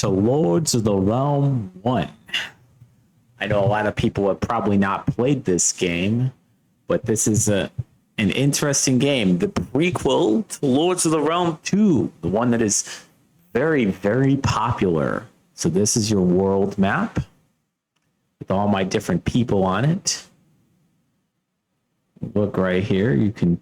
to Lords of the Realm 1. I know a lot of people have probably not played this game, but this is an interesting game. The prequel to Lords of the Realm 2, the one that is very, very popular. So this is your world map with all my different people on it. Look right here. You can,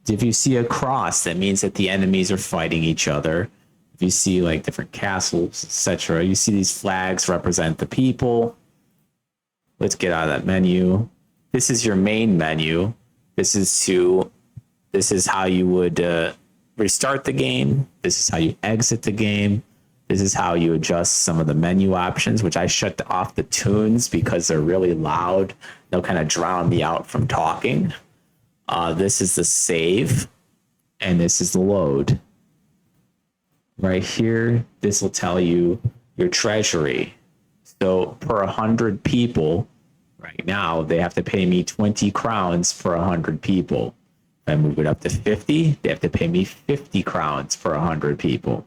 if you see a cross, that means that the enemies are fighting each other. If you see like different castles, etc., you see these flags represent the people. Let's get out of that menu. This is your main menu. This is how you would restart the game. This is how you exit the game. This is how you adjust some of the menu options, which I shut off the tunes because they're really loud. They'll kind of drown me out from talking. This is the save, and this is the load. Right here, this will tell you your treasury. So per 100 people, right now, they have to pay me 20 crowns per 100 people. If I move it up to 50, they have to pay me 50 crowns per 100 people.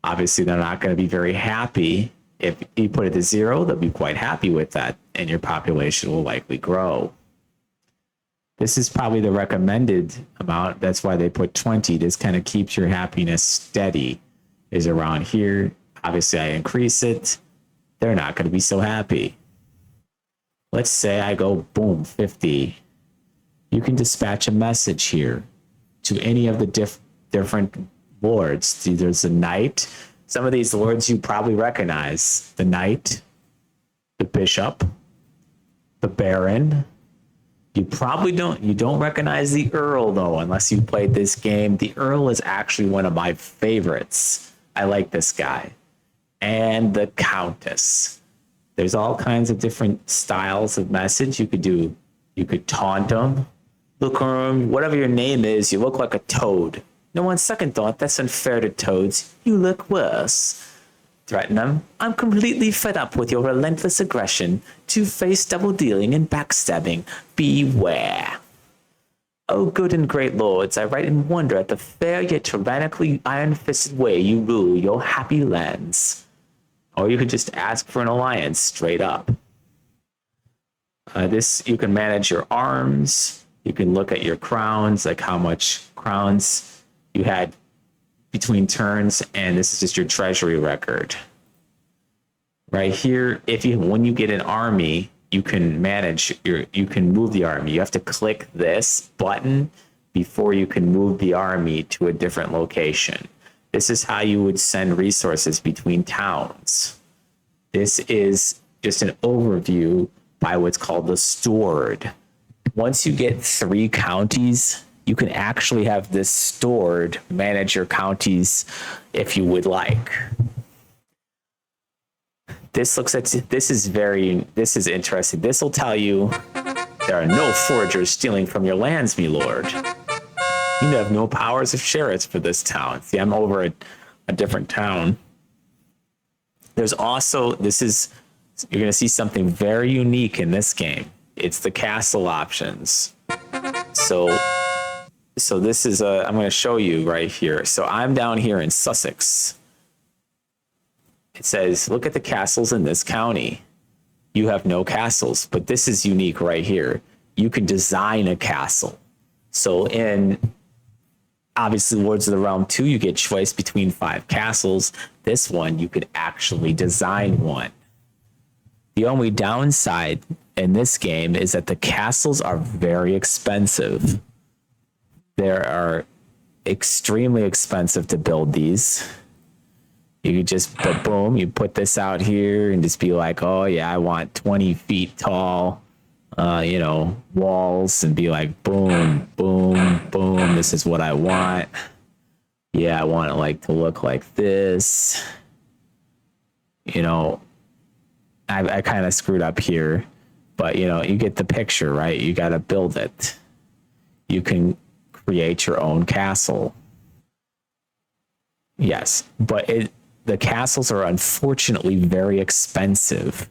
Obviously, they're not going to be very happy. If you put it to 0, they'll be quite happy with that, and your population will likely grow. This is probably the recommended amount. That's why they put 20. This kind of keeps your happiness steady, is around here. Obviously, I increase it. They're not going to be so happy. Let's say I go, boom, 50. You can dispatch a message here to any of the different lords. There's a knight. Some of these lords you probably recognize. The knight, the bishop, the baron. You probably don't recognize the earl, though, unless you played this game. The earl is actually one of my favorites. I like this guy. And the countess. There's all kinds of different styles of message you could do. You could taunt them. Look, whatever your name is, you look like a toad. No, on second thought, that's unfair to toads. You look worse. Threaten them. I'm completely fed up with your relentless aggression, two-faced double-dealing and backstabbing. Beware. Oh, good and great lords, I write in wonder at the fair yet tyrannically iron-fisted way you rule your happy lands. Or you could just ask for an alliance straight up. You can manage your arms. You can look at your crowns, like how much crowns you had between turns, and this is just your treasury record. Right here, when you get an army, you can move the army. You have to click this button before you can move the army to a different location. This is how you would send resources between towns. This is just an overview by what's called the stored. Once you get 3 counties, you can actually have this stored, manage your counties if you would like. This is interesting. This will tell you there are no foragers stealing from your lands, me lord. You have no powers of sheriffs for this town. See, I'm over at a different town. There's also, you're going to see something very unique in this game. It's the castle options. So this is I'm going to show you right here. So I'm down here in Sussex. It says, look at the castles in this county. You have no castles, but this is unique right here. You can design a castle. So in obviously Lords of the Realm 2, you get choice between 5 castles. This one, you could actually design one. The only downside in this game is that the castles are very expensive. They are extremely expensive to build these. You could just put, boom, you put this out here and just be like, oh yeah, I want 20 feet tall, walls, and be like, boom, boom, boom. This is what I want. Yeah, I want it to look like this. I kind of screwed up here, but you get the picture, right? You got to build it. You can create your own castle. Yes, but the castles are unfortunately very expensive.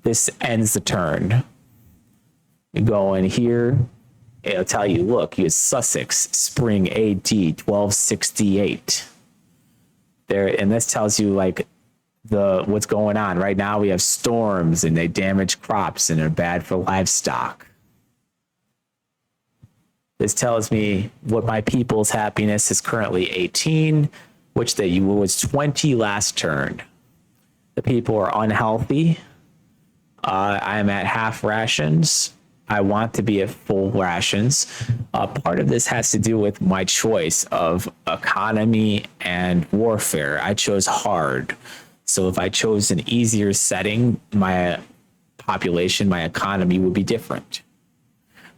This ends the turn. You go in here, it'll tell you, look, you have Sussex, spring AD 1268. There, and this tells you what's going on right now. We have storms and they damage crops and are bad for livestock. This tells me what my people's happiness is currently 18, which was 20 last turn. The people are unhealthy. I'm at half rations. I want to be at full rations. Part of this has to do with my choice of economy and warfare. I chose hard. So if I chose an easier setting, my population, my economy would be different,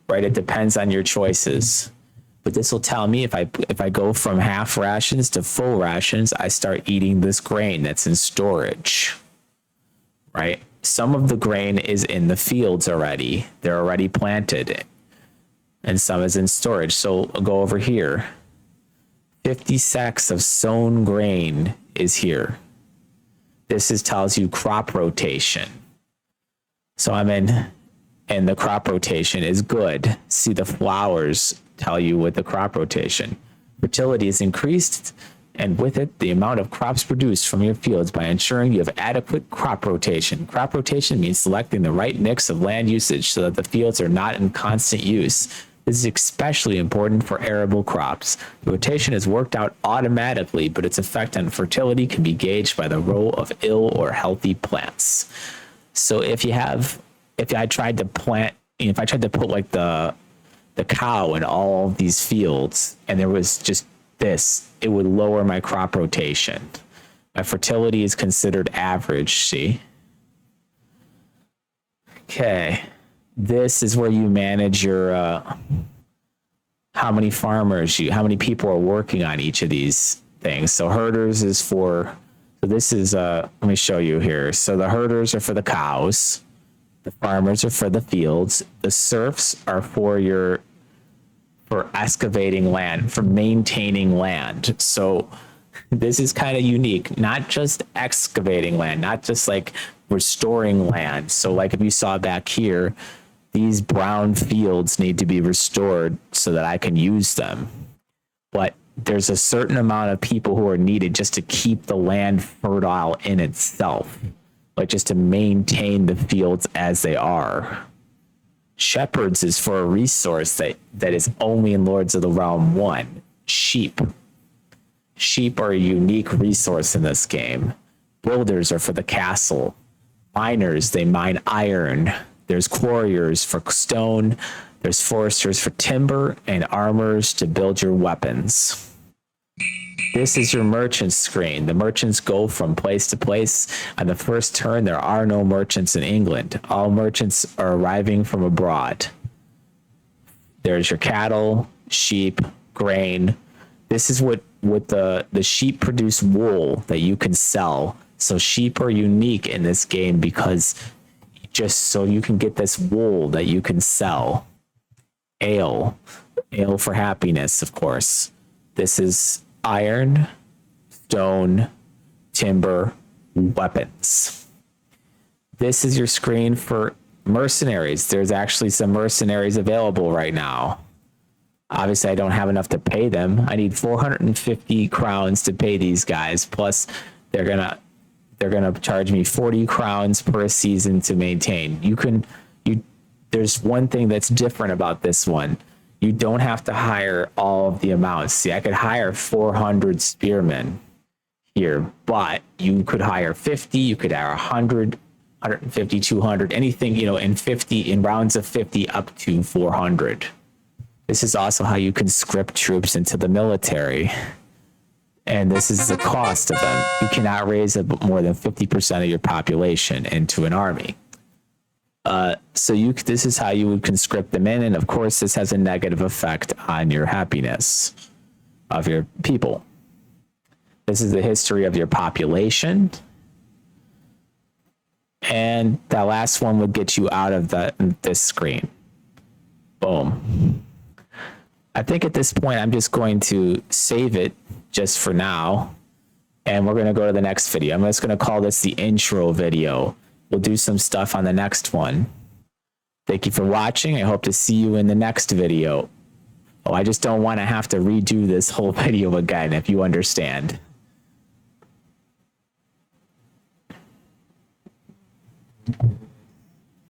right? It depends on your choices. But this will tell me if I go from half rations to full rations, I start eating this grain that's in storage, right? Some of the grain is in the fields already. They're already planted. And some is in storage. So I'll go over here. 50 sacks of sown grain is here. This tells you crop rotation. So I'm in, and the crop rotation is good. See, the flowers tell you with the crop rotation. Fertility is increased, and with it, the amount of crops produced from your fields by ensuring you have adequate crop rotation. Crop rotation means selecting the right mix of land usage so that the fields are not in constant use. This is especially important for arable crops. The rotation is worked out automatically, but its effect on fertility can be gauged by the row of ill or healthy plants. So if I tried to plant, if I tried to put like the cow in all of these fields and there was just this, it would lower my crop rotation. My fertility is considered average, see? Okay. This is where you manage your, how many people are working on each of these things. So herders is for, so this is, let me show you here. So the herders are for the cows. The farmers are for the fields. The serfs are for excavating land, for maintaining land. So this is kind of unique, not just excavating land, not just like restoring land. So like if you saw back here, these brown fields need to be restored so that I can use them. But there's a certain amount of people who are needed just to keep the land fertile in itself, like just to maintain the fields as they are. Shepherds is for a resource that is only in Lords of the Realm 1. Sheep. Sheep are a unique resource in this game. Builders are for the castle. Miners, they mine iron. There's quarriers for stone. There's foresters for timber, and armorers to build your weapons. This is your merchant screen. The merchants go from place to place. On the first turn, there are no merchants in England. All merchants are arriving from abroad. There's your cattle, sheep, grain. This is what the sheep produce wool that you can sell. So sheep are unique in this game because just so you can get this wool that you can sell. Ale for happiness, of course. This is iron, stone, timber, weapons. This is your screen for mercenaries. There's actually some mercenaries available right now. Obviously, I don't have enough to pay them. I need 450 crowns to pay these guys. Plus, they're gonna charge me 40 crowns per season to maintain. There's one thing that's different about this one. You don't have to hire all of the amounts. See, I could hire 400 spearmen here, but you could hire 50, you could hire 100, 150, 200, anything, in rounds of 50 up to 400. This is also how you conscript troops into the military. And this is the cost of them. You cannot raise more than 50% of your population into an army. This is how you would conscript them in, and of course this has a negative effect on your happiness of your people. This is the history of your population. And that last one would get you out of this screen. Boom. I think at this point I'm just going to save it just for now. And we're going to go to the next video. I'm just going to call this the intro video. We'll do some stuff on the next one. Thank you for watching. I hope to see you in the next video. Oh, I just don't want to have to redo this whole video again, if you understand.